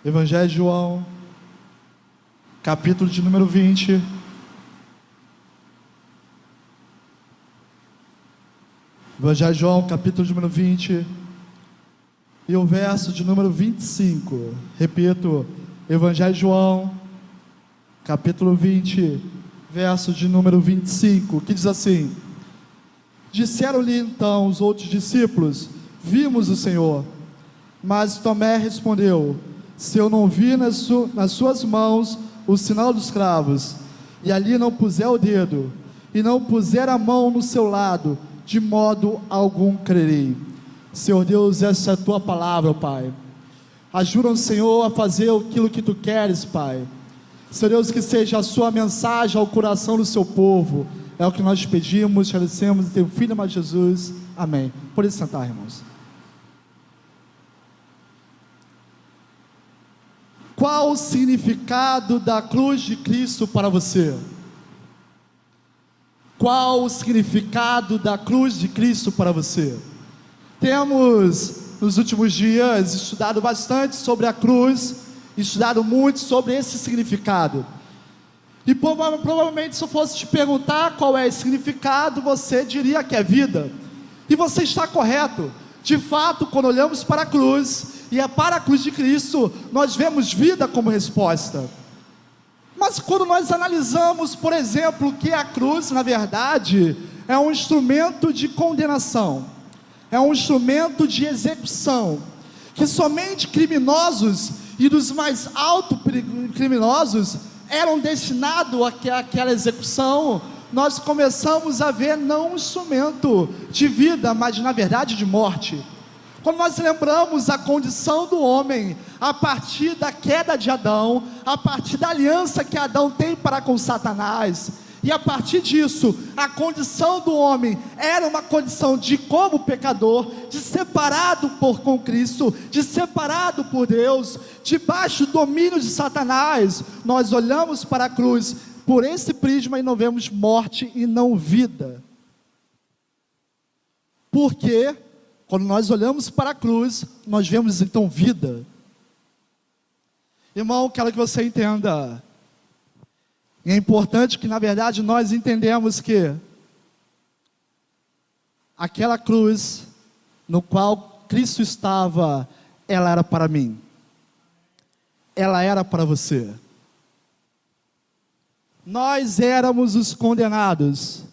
Evangelho de João, capítulo de número 20. Evangelho de João, capítulo de número 20. E o verso de número 25. Repito, Evangelho de João, capítulo 20, verso de número 25, que diz assim: Disseram-lhe então os outros discípulos: Vimos o Senhor. Mas Tomé respondeu: Se eu não vi nas suas mãos o sinal dos cravos, e ali não puser o dedo, e não puser a mão no seu lado, de modo algum crerei. Senhor Deus, essa é a tua palavra, Pai. Ajuda-nos, Senhor, a fazer aquilo que tu queres, Pai. Senhor Deus, que seja a sua mensagem ao coração do seu povo. É o que nós pedimos, agradecemos em teu Filho amado Jesus. Amém. Por isso sentar, irmãos. Qual o significado da cruz de Cristo para você? Qual o significado da cruz de Cristo para você? Temos, nos últimos dias, estudado bastante sobre a cruz, estudado muito sobre esse significado. E provavelmente, se eu fosse te perguntar qual é esse significado, você diria que é vida. E você está correto. De fato, quando olhamos para a cruz, e é para a cruz de Cristo, nós vemos vida como resposta. Mas quando nós analisamos, por exemplo, que a cruz, na verdade, é um instrumento de condenação, é um instrumento de execução, que somente criminosos e dos mais altos criminosos eram destinados àquela execução, nós começamos a ver não um instrumento de vida, mas na verdade de morte. Quando nós lembramos a condição do homem, a partir da queda de Adão, a partir da aliança que Adão tem para com Satanás, e a partir disso, a condição do homem era uma condição de como pecador, de separado com Cristo, de separado por Deus, debaixo do domínio de Satanás. Nós olhamos para a cruz por esse prisma e não vemos morte e não vida. Por quê? Quando nós olhamos para a cruz, nós vemos então vida. Irmão, quero que você entenda. E é importante que na verdade nós entendemos que aquela cruz no qual Cristo estava, ela era para mim. Ela era para você. Nós éramos os condenados.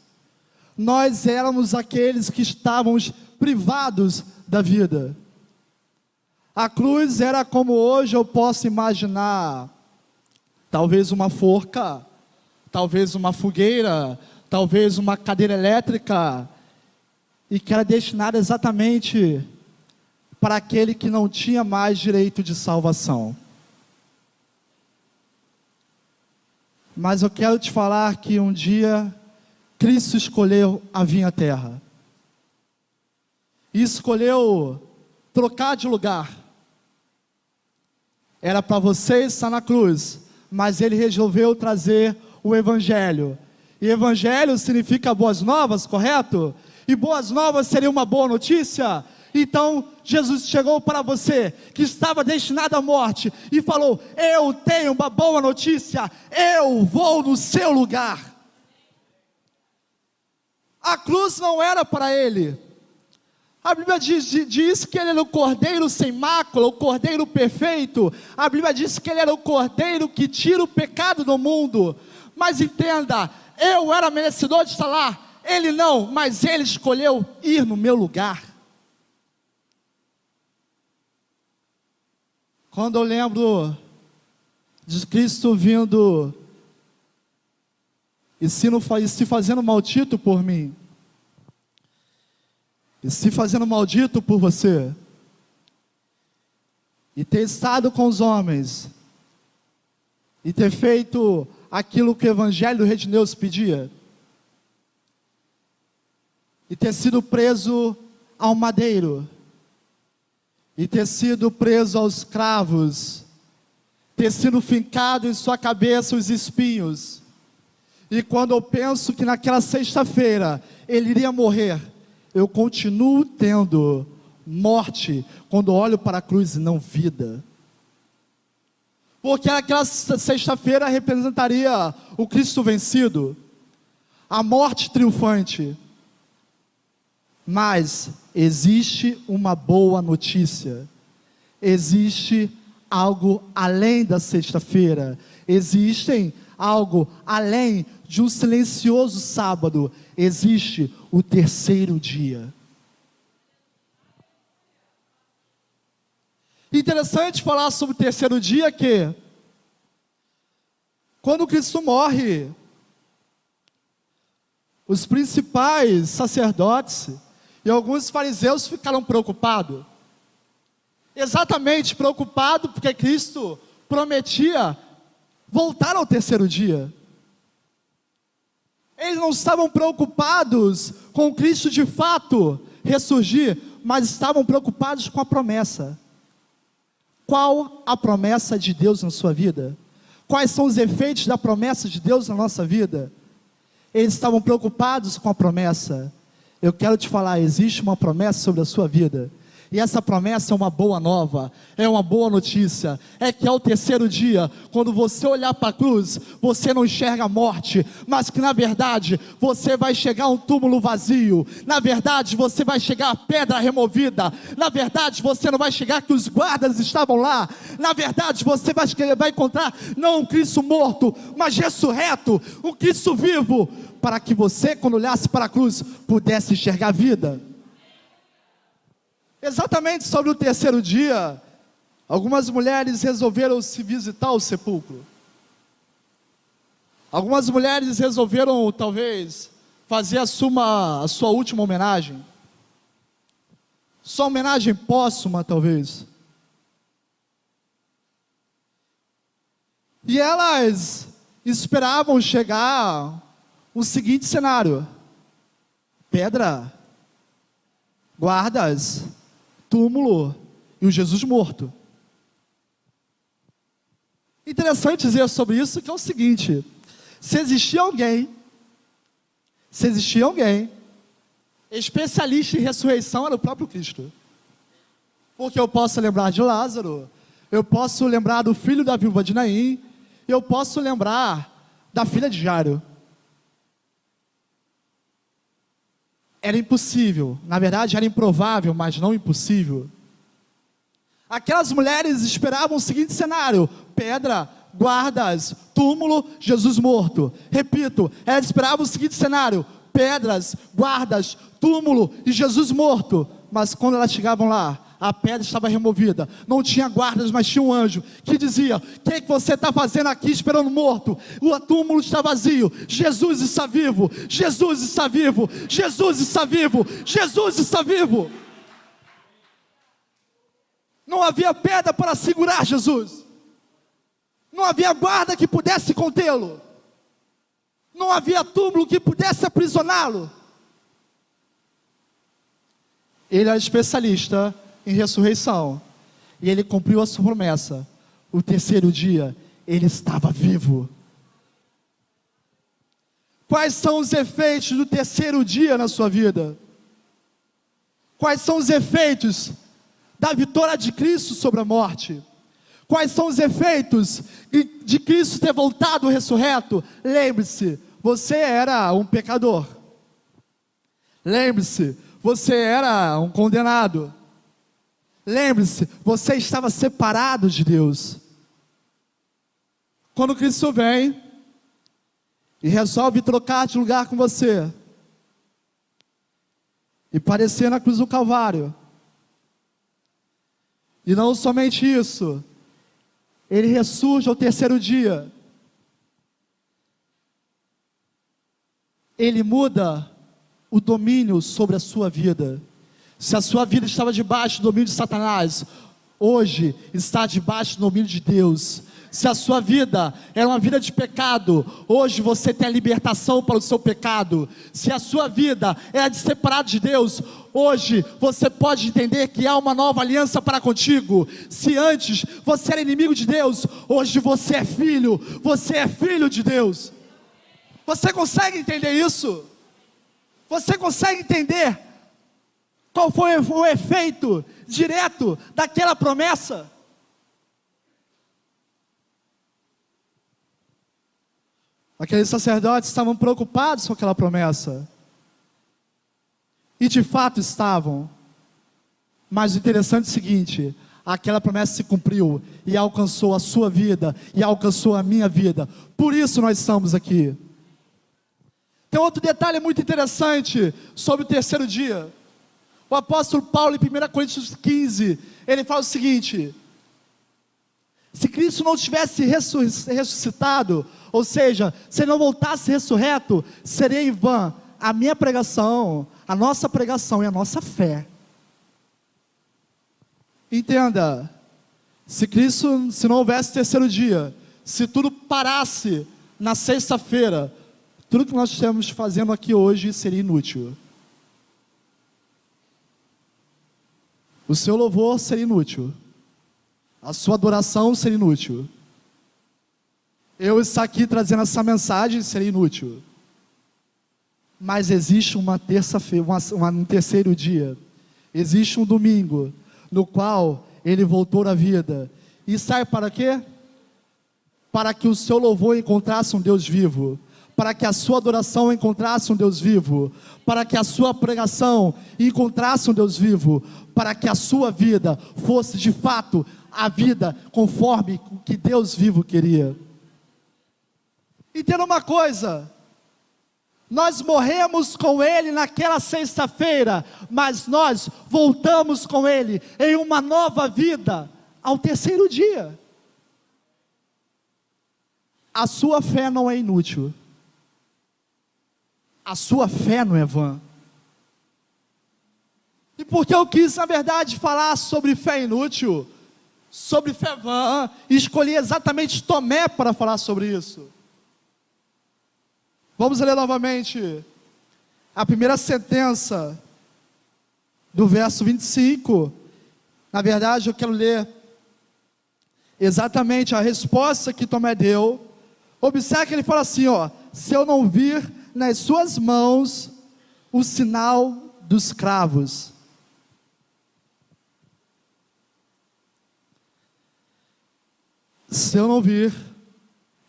Nós éramos aqueles que estávamos privados da vida. A cruz era como hoje eu posso imaginar, talvez uma forca, talvez uma fogueira, talvez uma cadeira elétrica, e que era destinada exatamente para aquele que não tinha mais direito de salvação. Mas eu quero te falar que um dia Cristo escolheu a vir à terra. E escolheu trocar de lugar. Era para você estar na cruz, mas Ele resolveu trazer o Evangelho. E Evangelho significa boas novas, correto? E boas novas seria uma boa notícia? Então Jesus chegou para você, que estava destinado à morte, e falou: eu tenho uma boa notícia, eu vou no seu lugar. A cruz não era para Ele. A Bíblia diz que Ele era o cordeiro sem mácula, o cordeiro perfeito. A Bíblia diz que Ele era o cordeiro que tira o pecado do mundo. Mas entenda, eu era merecedor de estar lá, Ele não, mas Ele escolheu ir no meu lugar. Quando eu lembro de Cristo vindo e se fazendo maldito por mim, e se fazendo maldito por você, e ter estado com os homens, e ter feito aquilo que o Evangelho do Reino de Deus pedia, e ter sido preso ao madeiro, e ter sido preso aos cravos, ter sido fincado em sua cabeça os espinhos, e quando eu penso que naquela sexta-feira Ele iria morrer, eu continuo tendo morte quando olho para a cruz e não vida. porque aquela sexta-feira representaria o Cristo vencido, a morte triunfante. Mas existe uma boa notícia, existe algo além da sexta-feira, existe algo além de um silencioso sábado, existe o terceiro dia. Interessante falar sobre o terceiro dia que, quando Cristo morre, os principais sacerdotes e alguns fariseus ficaram preocupados. Exatamente preocupados porque Cristo prometia voltar ao terceiro dia. Eles não estavam preocupados com Cristo de fato ressurgir, mas estavam preocupados com a promessa. Qual a promessa de Deus na sua vida? Quais são os efeitos da promessa de Deus na nossa vida? Eles estavam preocupados com a promessa. Eu quero te falar, existe uma promessa sobre a sua vida. E essa promessa é uma boa nova, é uma boa notícia. É que ao terceiro dia, quando você olhar para a cruz, você não enxerga a morte, mas que na verdade, você vai chegar a um túmulo vazio. Na verdade, você vai chegar a pedra removida. Na verdade, você não vai chegar que os guardas estavam lá. Na verdade, você vai encontrar, não um Cristo morto, mas ressurreto, um Cristo vivo, para que você, quando olhasse para a cruz, pudesse enxergar a vida. Exatamente sobre o terceiro dia, algumas mulheres resolveram se visitar o sepulcro. Algumas mulheres resolveram, talvez, fazer a sua última homenagem. Sua homenagem póstuma, talvez. E elas esperavam chegar o seguinte cenário: pedra, guardas, túmulo e o Jesus morto. Interessante dizer sobre isso que é o seguinte: se existia alguém especialista em ressurreição, era o próprio Cristo. Porque eu posso lembrar de Lázaro, eu posso lembrar do filho da viúva de Naim, eu posso lembrar da filha de Jairo. Era impossível, na verdade era improvável, mas não impossível. Aquelas mulheres esperavam o seguinte cenário: pedra, guardas, túmulo, Jesus morto. Repito, elas esperavam o seguinte cenário: pedras, guardas, túmulo e Jesus morto. Mas quando elas chegavam lá, a pedra estava removida, não tinha guardas, mas tinha um anjo que dizia: o que você está fazendo aqui esperando morto? O túmulo está vazio, Jesus está vivo, Jesus está vivo, Jesus está vivo, Jesus está vivo. Não havia pedra para segurar Jesus, não havia guarda que pudesse contê-lo, não havia túmulo que pudesse aprisioná-lo. Ele era especialista em ressurreição, e ele cumpriu a sua promessa. O terceiro dia, ele estava vivo. Quais são os efeitos do terceiro dia na sua vida? Quais são os efeitos da vitória de Cristo sobre a morte? Quais são os efeitos de Cristo ter voltado ressurreto? Lembre-se, você era um pecador. Lembre-se, você era um condenado. Lembre-se, você estava separado de Deus. Quando Cristo vem e resolve trocar de lugar com você e padecer na cruz do Calvário, e não somente isso, ele ressurge ao terceiro dia. Ele muda o domínio sobre a sua vida. Se a sua vida estava debaixo do domínio de Satanás, hoje está debaixo do domínio de Deus. Se a sua vida era uma vida de pecado, hoje você tem a libertação para o seu pecado. Se a sua vida era de separado de Deus, hoje você pode entender que há uma nova aliança para contigo. Se antes você era inimigo de Deus, hoje você é filho de Deus. Você consegue entender isso? Você consegue entender qual foi o efeito direto daquela promessa? Aqueles sacerdotes estavam preocupados com aquela promessa. E de fato estavam. Mas o interessante é o seguinte: aquela promessa se cumpriu e alcançou a sua vida e alcançou a minha vida. Por isso nós estamos aqui. Tem outro detalhe muito interessante sobre o terceiro dia. O apóstolo Paulo, em 1 Coríntios 15, ele fala o seguinte: se Cristo não tivesse ressuscitado, ou seja, se ele não voltasse ressurreto, seria em vão a minha pregação, a nossa pregação e a nossa fé. Entenda, se não houvesse terceiro dia, se tudo parasse na sexta-feira, tudo que nós estamos fazendo aqui hoje seria inútil. O seu louvor seria inútil. A sua adoração seria inútil. Eu estar aqui trazendo essa mensagem seria inútil. Mas existe uma terça-feira, um terceiro dia. Existe um domingo, no qual ele voltou à vida. E sabe para quê? Para que o seu louvor encontrasse um Deus vivo. Para que a sua adoração encontrasse um Deus vivo. Para que a sua pregação encontrasse um Deus vivo. Para que a sua vida fosse de fato a vida conforme o que Deus vivo queria. Entenda uma coisa: nós morremos com Ele naquela sexta-feira, mas nós voltamos com Ele em uma nova vida ao terceiro dia. A sua fé não é inútil. A sua fé não é vã. E porque eu quis, na verdade, falar sobre fé inútil, sobre fé vã, e escolhi exatamente Tomé para falar sobre isso. Vamos ler novamente a primeira sentença do verso 25. Na verdade, eu quero ler exatamente a resposta que Tomé deu. Observe que ele fala assim, se eu não vir nas suas mãos o sinal dos cravos. Se eu não vir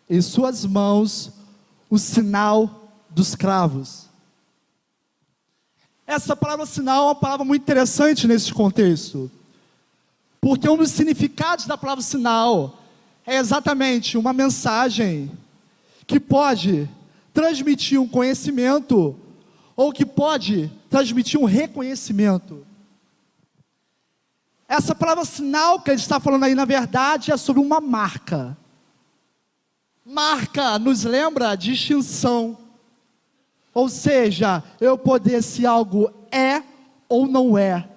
em suas mãos o sinal dos cravos. Essa palavra sinal é uma palavra muito interessante nesse contexto. Porque um dos significados da palavra sinal é exatamente uma mensagem que pode transmitir um conhecimento ou que pode transmitir um reconhecimento. Essa palavra sinal que ele está falando aí, na verdade, é sobre uma marca. Marca nos lembra distinção. Ou seja, eu poder se algo é ou não é.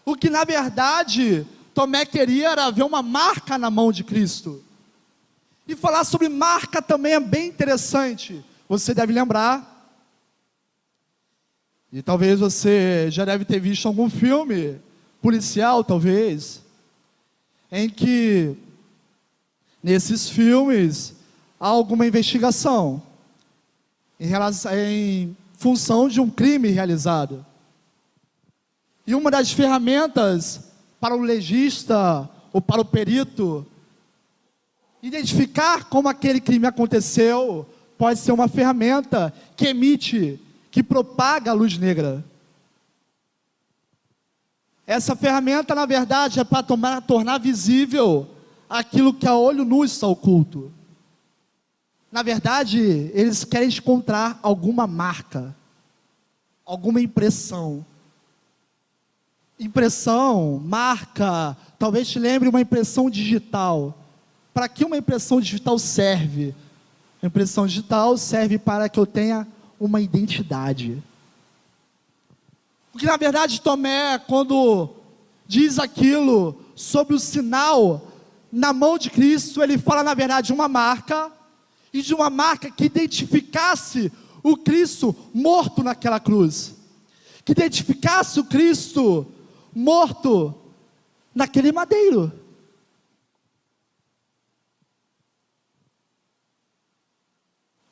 O que na verdade Tomé queria era ver uma marca na mão de Cristo. E falar sobre marca também é bem interessante. Você deve lembrar, e talvez você já deve ter visto algum filme policial, talvez, em que nesses filmes há alguma investigação em função de um crime realizado. E uma das ferramentas para o legista ou para o perito identificar como aquele crime aconteceu pode ser uma ferramenta que emite, que propaga a luz negra. Essa ferramenta, na verdade, é para tornar visível aquilo que a olho nu está oculto. Na verdade, eles querem encontrar alguma marca, alguma impressão. Impressão, marca, talvez te lembre uma impressão digital. Para que uma impressão digital serve? A impressão digital serve para que eu tenha uma identidade. Porque na verdade Tomé, quando diz aquilo sobre o sinal na mão de Cristo, ele fala na verdade uma marca, e de uma marca que identificasse o Cristo morto naquela cruz, que identificasse o Cristo morto naquele madeiro.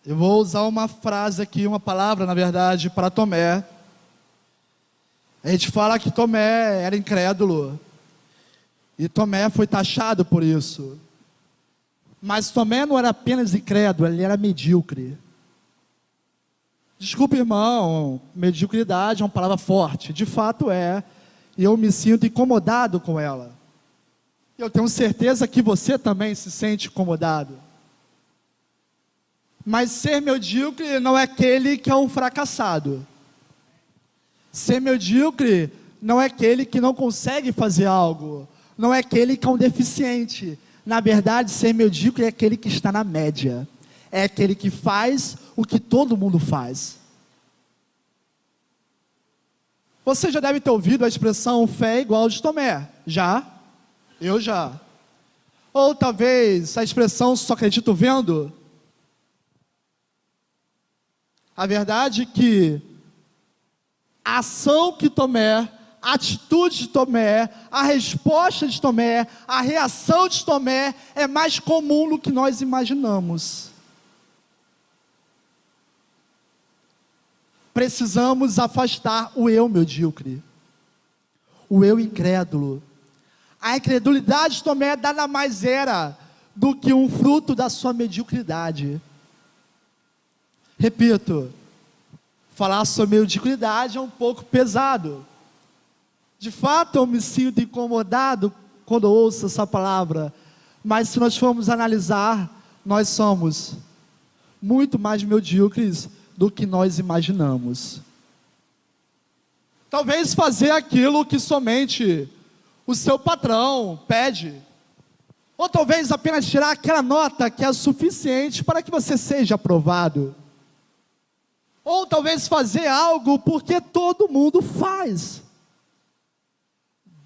Eu vou usar uma frase aqui, uma palavra na verdade para Tomé. A gente fala que Tomé era incrédulo, e Tomé foi taxado por isso. Mas Tomé não era apenas incrédulo, ele era medíocre. Desculpa, irmão, mediocridade é uma palavra forte. De fato é, e eu me sinto incomodado com ela. Eu tenho certeza que você também se sente incomodado. Mas ser medíocre não é aquele que é um fracassado. Ser medíocre não é aquele que não consegue fazer algo. Não é aquele que é um deficiente. Na verdade, ser medíocre é aquele que está na média. É aquele que faz o que todo mundo faz. Você já deve ter ouvido a expressão fé igual de Tomé. Já? Eu já. Ou talvez a expressão só acredito vendo. A verdade é que a ação que Tomé, a atitude de Tomé, a resposta de Tomé, a reação de Tomé é mais comum do que nós imaginamos. Precisamos afastar o eu medíocre, o eu incrédulo. A incredulidade de Tomé nada mais era do que um fruto da sua mediocridade. Repito, falar sobre mediocridade é um pouco pesado. De fato, eu me sinto incomodado quando ouço essa palavra, mas se nós formos analisar, nós somos muito mais medíocres do que nós imaginamos. Talvez fazer aquilo que somente o seu patrão pede, ou talvez apenas tirar aquela nota que é suficiente para que você seja aprovado, ou talvez fazer algo porque todo mundo faz.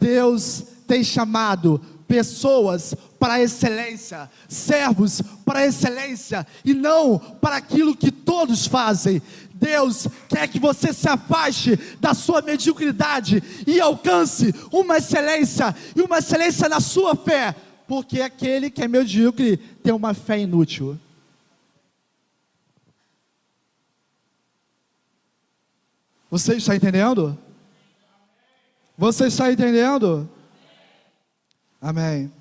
Deus tem chamado pessoas para a excelência, servos para a excelência, e não para aquilo que todos fazem. Deus quer que você se afaste da sua mediocridade e alcance uma excelência, e uma excelência na sua fé, porque aquele que é medíocre tem uma fé inútil. Você está entendendo? Você está entendendo? Amém.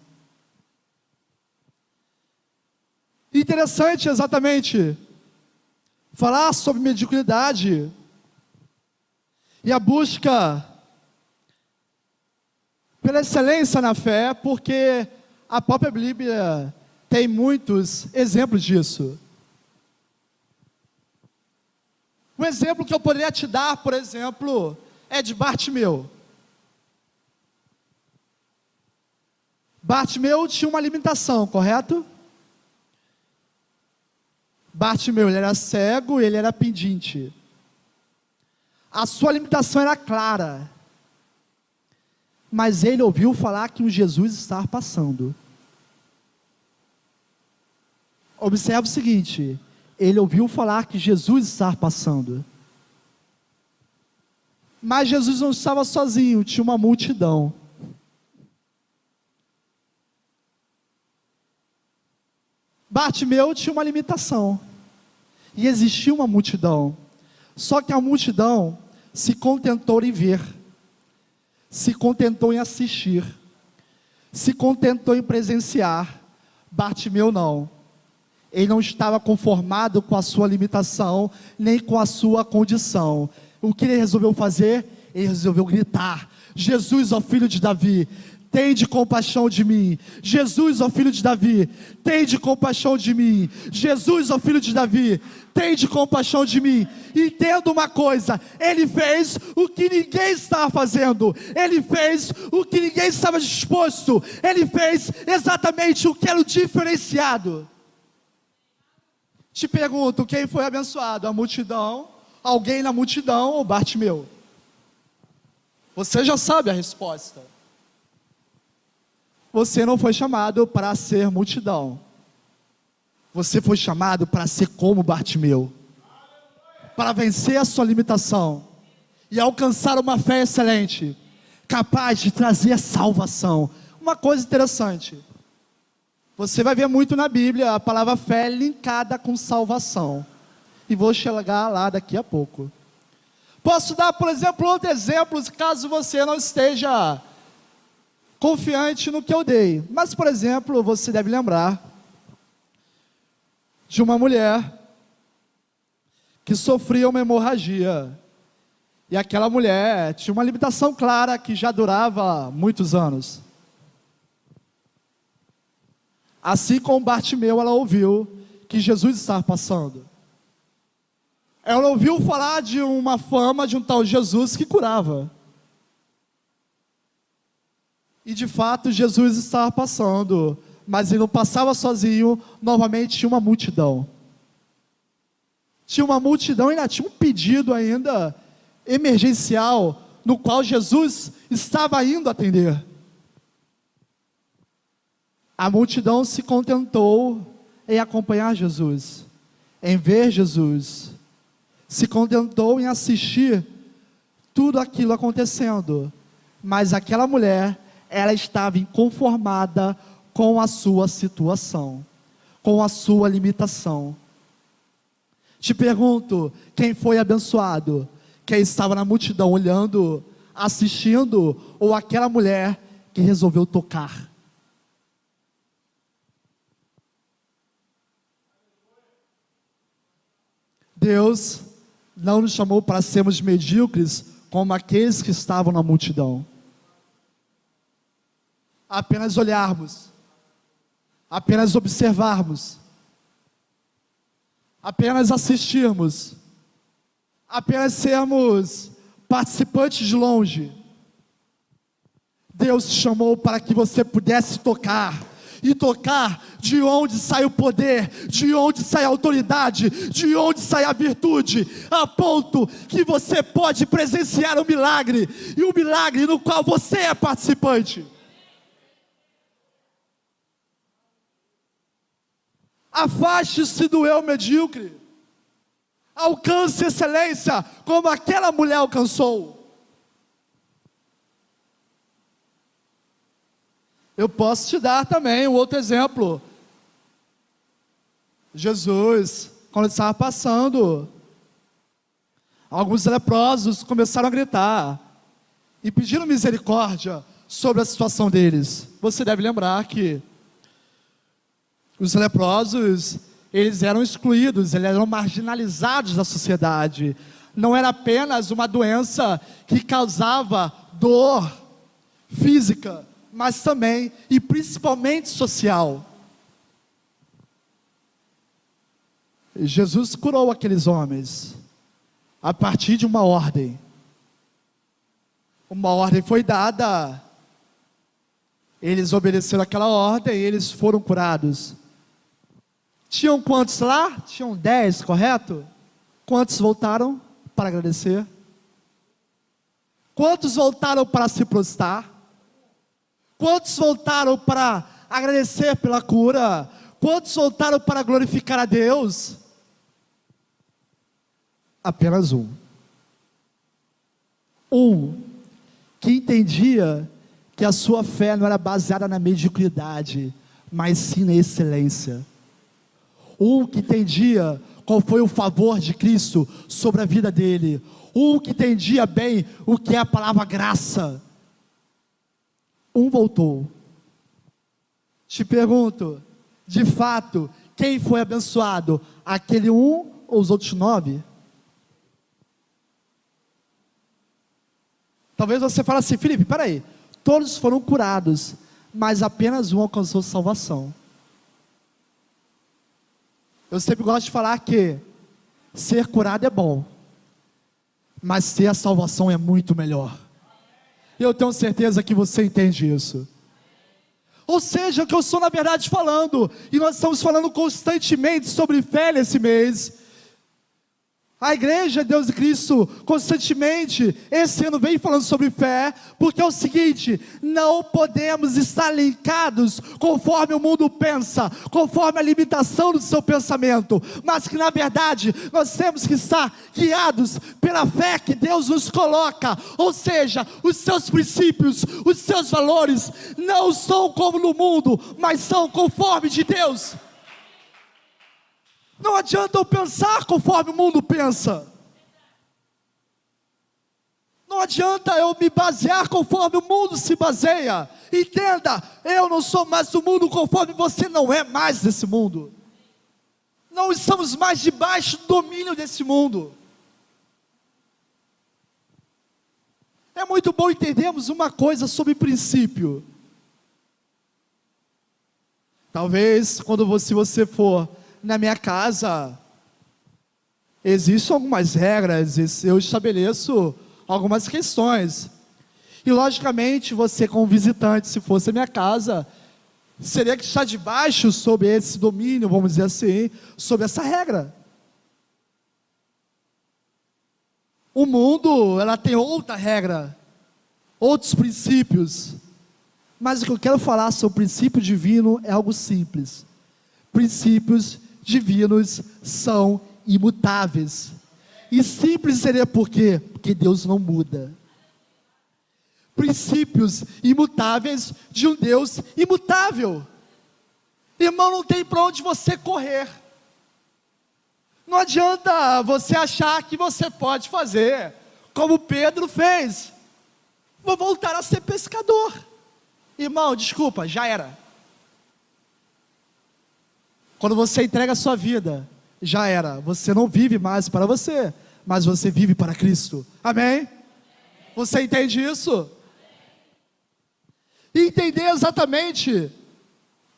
Interessante exatamente falar sobre mediocridade e a busca pela excelência na fé, porque a própria Bíblia tem muitos exemplos disso. Um exemplo que eu poderia te dar, por exemplo, é de Bartimeu. Bartimeu tinha uma limitação, correto? Bartimeu, ele era cego, ele era pedinte. A sua limitação era clara. Mas ele ouviu falar que um Jesus estava passando. Observe o seguinte, ele ouviu falar que Jesus estava passando. Mas Jesus não estava sozinho, tinha uma multidão. Bartimeu tinha uma limitação, e existia uma multidão, só que a multidão se contentou em ver, se contentou em assistir, se contentou em presenciar. Bartimeu não, ele não estava conformado com a sua limitação, nem com a sua condição. O que ele resolveu fazer? Ele resolveu gritar: Jesus, ó filho de Davi, tende compaixão de mim. Jesus, ó filho de Davi, tende compaixão de mim. Jesus, ó filho de Davi, tende compaixão de mim. Entenda uma coisa, ele fez o que ninguém estava fazendo, ele fez o que ninguém estava disposto, ele fez exatamente o que era o diferenciado. Te pergunto, quem foi abençoado? A multidão, alguém na multidão ou Bartimeu? Você já sabe a resposta. Você não foi chamado para ser multidão. Você foi chamado para ser como Bartimeu, para vencer a sua limitação e alcançar uma fé excelente, capaz de trazer salvação. Uma coisa interessante, você vai ver muito na Bíblia a palavra fé linkada com salvação, e vou chegar lá daqui a pouco. Posso dar, por exemplo, outro exemplo, caso você não esteja confiante no que eu dei. Mas, por exemplo, você deve lembrar de uma mulher que sofria uma hemorragia. E aquela mulher tinha uma limitação clara que já durava muitos anos. Assim como Bartimeu, ela ouviu que Jesus estava passando. Ela ouviu falar de uma fama de um tal Jesus que curava. E de fato Jesus estava passando, mas ele não passava sozinho, novamente tinha uma multidão. Tinha uma multidão e ainda tinha um pedido ainda emergencial, no qual Jesus estava indo atender. A multidão se contentou em acompanhar Jesus, em ver Jesus, se contentou em assistir tudo aquilo acontecendo, mas aquela mulher, ela estava inconformada com a sua situação, com a sua limitação. Te pergunto, quem foi abençoado? Quem estava na multidão olhando, assistindo, ou aquela mulher que resolveu tocar? Deus não nos chamou para sermos medíocres como aqueles que estavam na multidão. Apenas olharmos, apenas observarmos, apenas assistirmos, apenas sermos participantes de longe. Deus te chamou para que você pudesse tocar, e tocar de onde sai o poder, de onde sai a autoridade, de onde sai a virtude, a ponto que você pode presenciar o milagre, e o milagre no qual você é participante. Afaste-se do eu medíocre, alcance excelência, como aquela mulher alcançou. Eu posso te dar também um outro exemplo. Jesus, quando estava passando, alguns leprosos começaram a gritar e pediram misericórdia sobre a situação deles. Você deve lembrar que os leprosos, eles eram excluídos, eles eram marginalizados da sociedade. Não era apenas uma doença que causava dor física, mas também e principalmente social. Jesus curou aqueles homens a partir de uma ordem. Uma ordem foi dada, eles obedeceram aquela ordem e eles foram curados. Tinham quantos lá? Tinham 10, correto? Quantos voltaram para agradecer? Quantos voltaram para se prostrar? Quantos voltaram para agradecer pela cura? Quantos voltaram para glorificar a Deus? Apenas um. Um que entendia que a sua fé não era baseada na mediocridade, mas sim na excelência. Um que entendia qual foi o favor de Cristo sobre a vida dele. Um que entendia bem o que é a palavra graça. Um voltou. Te pergunto, de fato, quem foi abençoado? Aquele um ou os outros 9? Talvez você fale assim, Felipe, peraí, todos foram curados, mas apenas um alcançou salvação. Eu sempre gosto de falar que ser curado é bom, mas ter a salvação é muito melhor. Eu tenho certeza que você entende isso. Ou seja, o que eu estou na verdade falando, e nós estamos falando constantemente sobre fé nesse mês. A igreja Deus e Cristo, constantemente, esse ano vem falando sobre fé, porque é o seguinte, não podemos estar linkados conforme o mundo pensa, conforme a limitação do seu pensamento, mas que na verdade, nós temos que estar guiados pela fé que Deus nos coloca, ou seja, os seus princípios, os seus valores, não são como no mundo, mas são conforme de Deus. Não adianta eu pensar conforme o mundo pensa. Não adianta eu me basear conforme o mundo se baseia. Entenda, eu não sou mais do mundo conforme você não é mais desse mundo. Não estamos mais debaixo do domínio desse mundo. É muito bom entendermos uma coisa sobre princípio. Talvez, se você for na minha casa, existem algumas regras, eu estabeleço algumas questões. E, logicamente, você como visitante, se fosse a minha casa, seria que está debaixo sobre esse domínio, vamos dizer assim, sobre essa regra. O mundo, ela tem outra regra, outros princípios. Mas o que eu quero falar sobre o princípio divino é algo simples. Princípios divinos são imutáveis. E simples seria por quê? Porque Deus não muda. Princípios imutáveis de um Deus imutável. Irmão, não tem para onde você correr. Não adianta você achar que você pode fazer como Pedro fez. Vou voltar a ser pescador. Irmão, desculpa, já era. Quando você entrega a sua vida, já era. Você não vive mais para você, mas você vive para Cristo. Amém? Você entende isso? E entender exatamente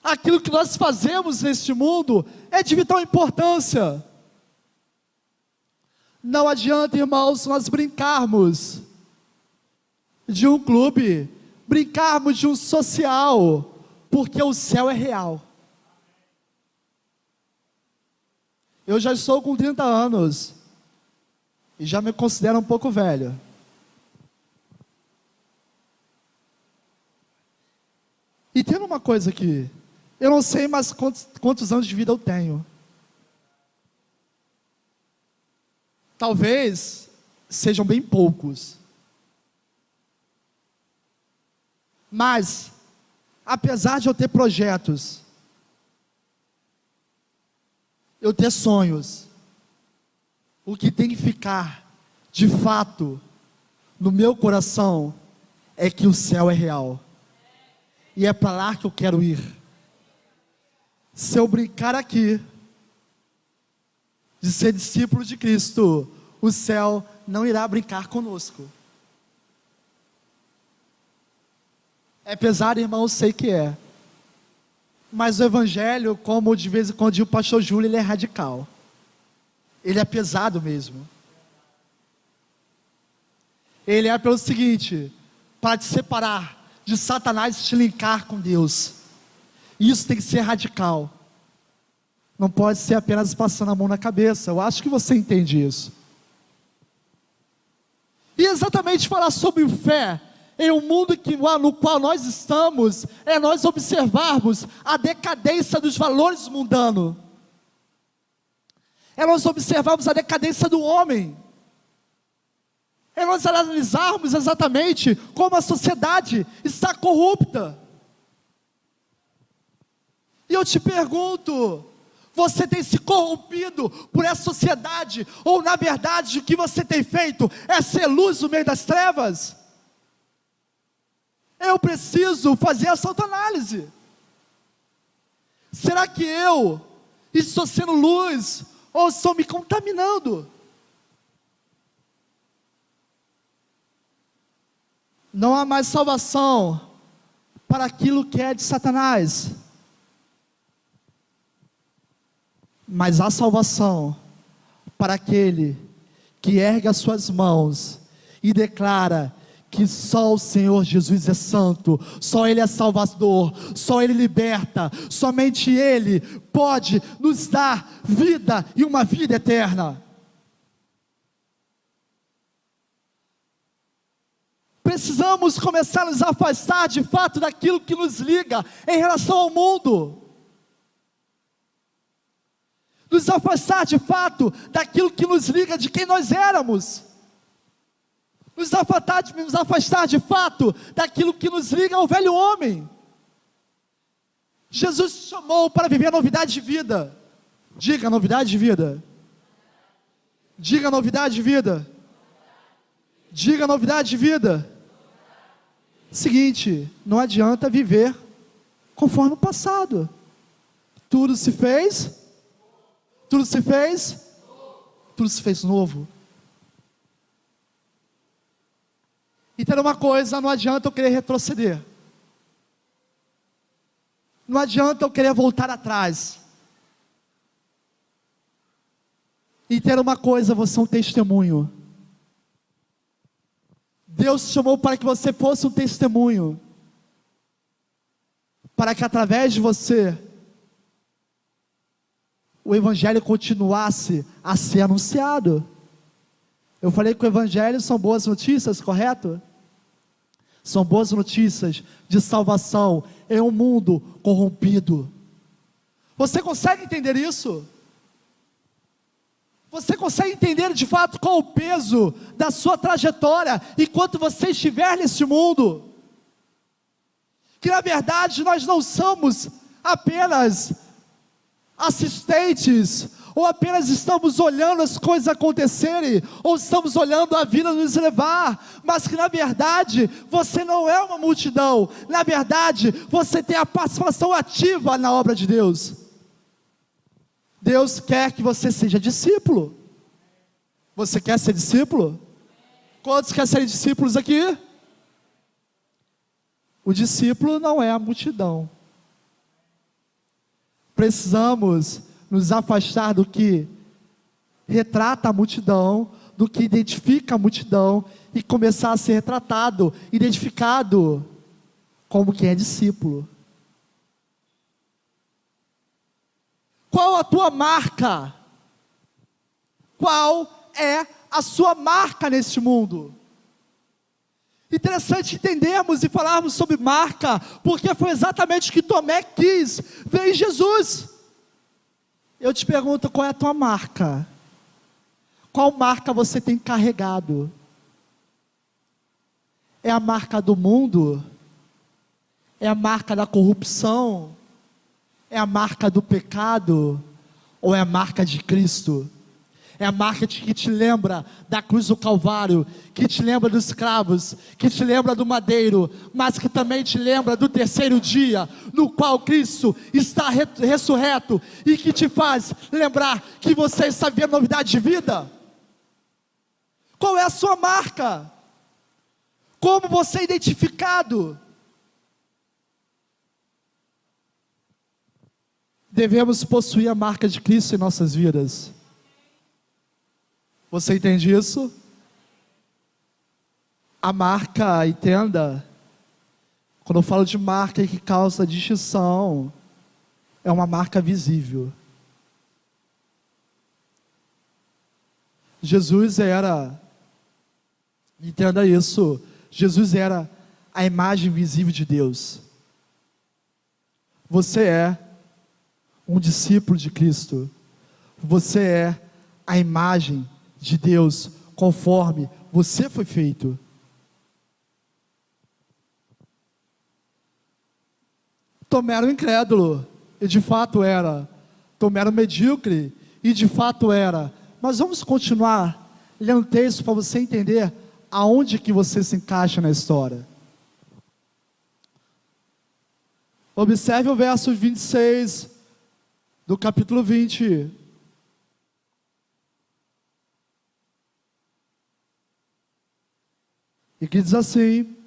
aquilo que nós fazemos neste mundo é de vital importância. Não adianta, irmãos, nós brincarmos de um clube, brincarmos de um social, porque o céu é real. Eu já estou com 30 anos e já me considero um pouco velho. E tem uma coisa aqui, eu não sei mais quantos anos de vida eu tenho. Talvez sejam bem poucos. Mas, apesar de eu ter projetos, eu ter sonhos, o que tem que ficar, de fato, no meu coração, é que o céu é real. E é para lá que eu quero ir. Se eu brincar aqui, de ser discípulo de Cristo, o céu não irá brincar conosco. É pesado, irmão, eu sei que é. Mas o evangelho, como de vez em quando diz o pastor Júlio, ele é radical. Ele é pesado mesmo. Ele é pelo seguinte, para te separar de Satanás e te linkar com Deus. Isso tem que ser radical. Não pode ser apenas passando a mão na cabeça. Eu acho que você entende isso. E exatamente falar sobre fé em um mundo no qual nós estamos, é nós observarmos a decadência dos valores mundanos. É nós observarmos a decadência do homem. É nós analisarmos exatamente como a sociedade está corrupta. E eu te pergunto, você tem se corrompido por essa sociedade? Ou na verdade o que você tem feito é ser luz no meio das trevas? Eu preciso fazer essa autoanálise. Será que eu estou sendo luz ou estou me contaminando? Não há mais salvação para aquilo que é de Satanás, mas há salvação para aquele que ergue as suas mãos e declara que só o Senhor Jesus é santo, só Ele é salvador, só Ele liberta, somente Ele pode nos dar vida e uma vida eterna. Precisamos começar a nos afastar de fato daquilo que nos liga em relação ao mundo. Nos afastar de fato daquilo que nos liga de quem nós éramos. Nos afastar de fato daquilo que nos liga ao velho homem. Jesus te chamou para viver a novidade de vida. Diga novidade de vida. Diga novidade de vida. Diga novidade de vida. Seguinte, não adianta viver conforme o passado. Tudo se fez, Tudo se fez? Tudo se fez novo. Então uma coisa, não adianta eu querer retroceder. Não adianta eu querer voltar atrás. E ter uma coisa, você é um testemunho. Deus te chamou para que você fosse um testemunho. Para que através de você, o Evangelho continuasse a ser anunciado. Eu falei que o Evangelho são boas notícias, correto? São boas notícias de salvação em um mundo corrompido. Você consegue entender isso? Você consegue entender de fato qual o peso da sua trajetória enquanto você estiver neste mundo? Que na verdade nós não somos apenas assistentes, ou apenas estamos olhando as coisas acontecerem, ou estamos olhando a vida nos levar, mas que na verdade você não é uma multidão, na verdade você tem a participação ativa na obra de Deus. Deus quer que você seja discípulo. Você quer ser discípulo? Quantos querem ser discípulos aqui? O discípulo não é a multidão. Precisamos nos afastar do que retrata a multidão, do que identifica a multidão, e começar a ser retratado, identificado como quem é discípulo. Qual a tua marca? Qual é a sua marca neste mundo? Interessante entendermos e falarmos sobre marca, porque foi exatamente o que Tomé quis ver em Jesus. Eu te pergunto, qual é a tua marca? Qual marca você tem carregado? É a marca do mundo? É a marca da corrupção? É a marca do pecado? Ou é a marca de Cristo? É a marca que te lembra da cruz do Calvário, que te lembra dos escravos, que te lembra do madeiro, mas que também te lembra do terceiro dia, no qual Cristo está ressurreto, e que te faz lembrar que você está vivendo novidade de vida? Qual é a sua marca? Como você é identificado? Devemos possuir a marca de Cristo em nossas vidas. Você entende isso? A marca, entenda, quando eu falo de marca que causa distinção, é uma marca visível. Jesus era, entenda isso, Jesus era a imagem visível de Deus. Você é um discípulo de Cristo. Você é a imagem de Deus, conforme você foi feito. Tomé era um incrédulo, e de fato era. Tomé era um medíocre, e de fato era. Mas vamos continuar lendo o texto para você entender aonde que você se encaixa na história. Observe o verso 26 do capítulo 20. E que diz assim: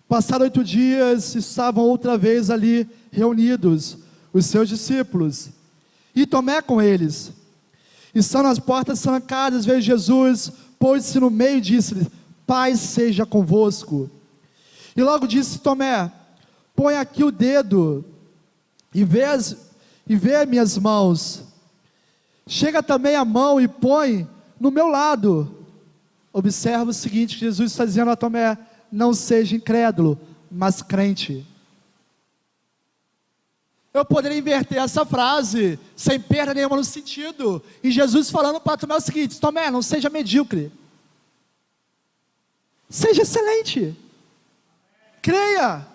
passaram 8 dias, estavam outra vez ali reunidos os seus discípulos, e Tomé com eles. Estando as portas trancadas, veio Jesus, pôs-se no meio e disse-lhe: paz seja convosco. E logo disse Tomé: põe aqui o dedo, e vê minhas mãos. Chega também a mão e põe no meu lado. Observa o seguinte, Jesus está dizendo a Tomé: não seja incrédulo, mas crente. Eu poderia inverter essa frase, sem perda nenhuma no sentido, e Jesus falando para Tomé o seguinte: Tomé, não seja medíocre, seja excelente, creia.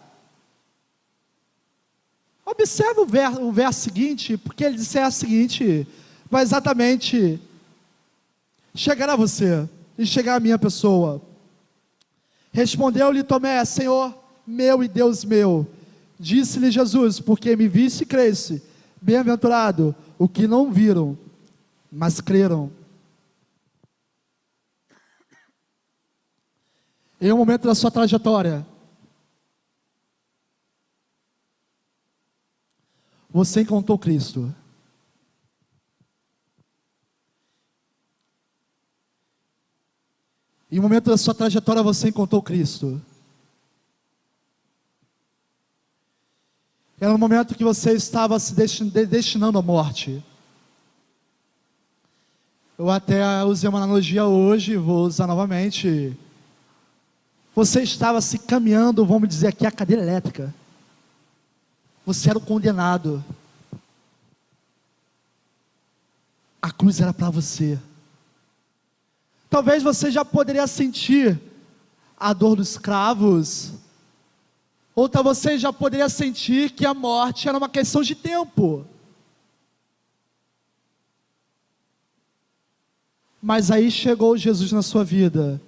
Observa o verso seguinte, porque ele disse o seguinte: vai exatamente chegar a você, e chegar a minha pessoa. Respondeu-lhe Tomé: Senhor meu e Deus meu. Disse-lhe Jesus: porque me viste e creste. Bem-aventurado o que não viram mas creram. Em um momento da sua trajetória, você encontrou Cristo. Em um momento da sua trajetória, você encontrou Cristo. Era um momento que você estava se destinando à morte. Eu até usei uma analogia hoje, vou usar novamente. Você estava se caminhando, vamos dizer aqui, a cadeira elétrica. Você era o condenado. A cruz era para você. Talvez você já poderia sentir a dor dos cravos. Ou talvez você já poderia sentir que a morte era uma questão de tempo. Mas aí chegou Jesus na sua vida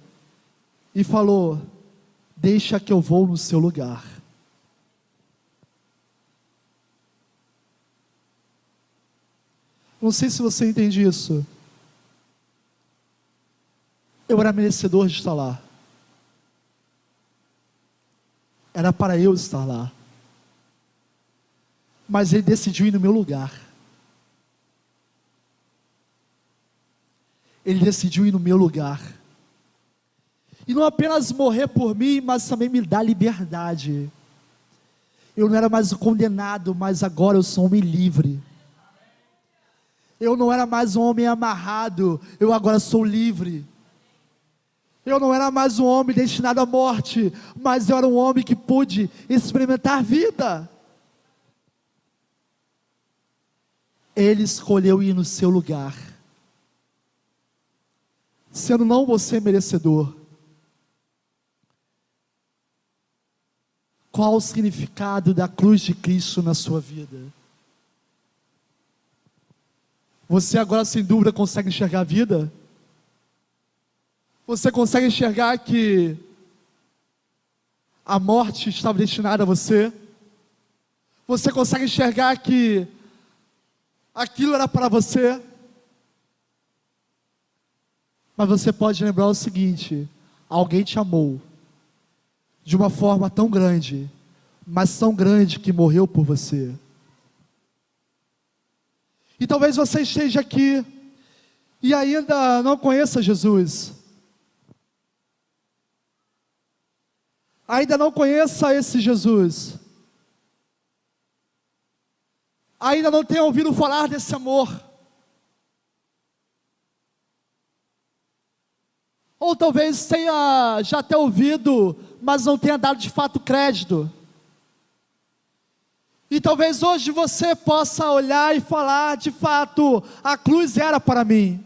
e falou: deixa que eu vou no seu lugar. Não sei se você entende isso. Eu era merecedor de estar lá. Era para eu estar lá. Mas Ele decidiu ir no meu lugar. Ele decidiu ir no meu lugar. E não apenas morrer por mim, mas também me dar liberdade. Eu não era mais o condenado, mas agora eu sou um homem livre. Eu não era mais um homem amarrado, eu agora sou livre. Eu não era mais um homem destinado à morte, mas eu era um homem que pôde experimentar vida. Ele escolheu ir no seu lugar, sendo não você merecedor. Qual o significado da cruz de Cristo na sua vida? Você agora sem dúvida consegue enxergar a vida? Você consegue enxergar que a morte estava destinada a você? Você consegue enxergar que aquilo era para você? Mas você pode lembrar o seguinte: alguém te amou de uma forma tão grande, mas tão grande que morreu por você. E talvez você esteja aqui e ainda não conheça Jesus. Ainda não conheça esse Jesus. Ainda não tenha ouvido falar desse amor. Ou talvez tenha já até ouvido, mas não tenha dado de fato crédito. E talvez hoje você possa olhar e falar: de fato, a cruz era para mim.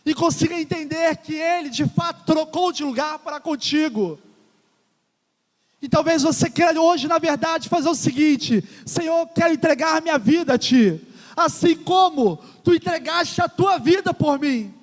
E consiga entender que Ele de fato trocou de lugar para contigo. E talvez você queira hoje, na verdade, fazer o seguinte: Senhor, eu quero entregar minha vida a Ti, assim como Tu entregaste a Tua vida por mim.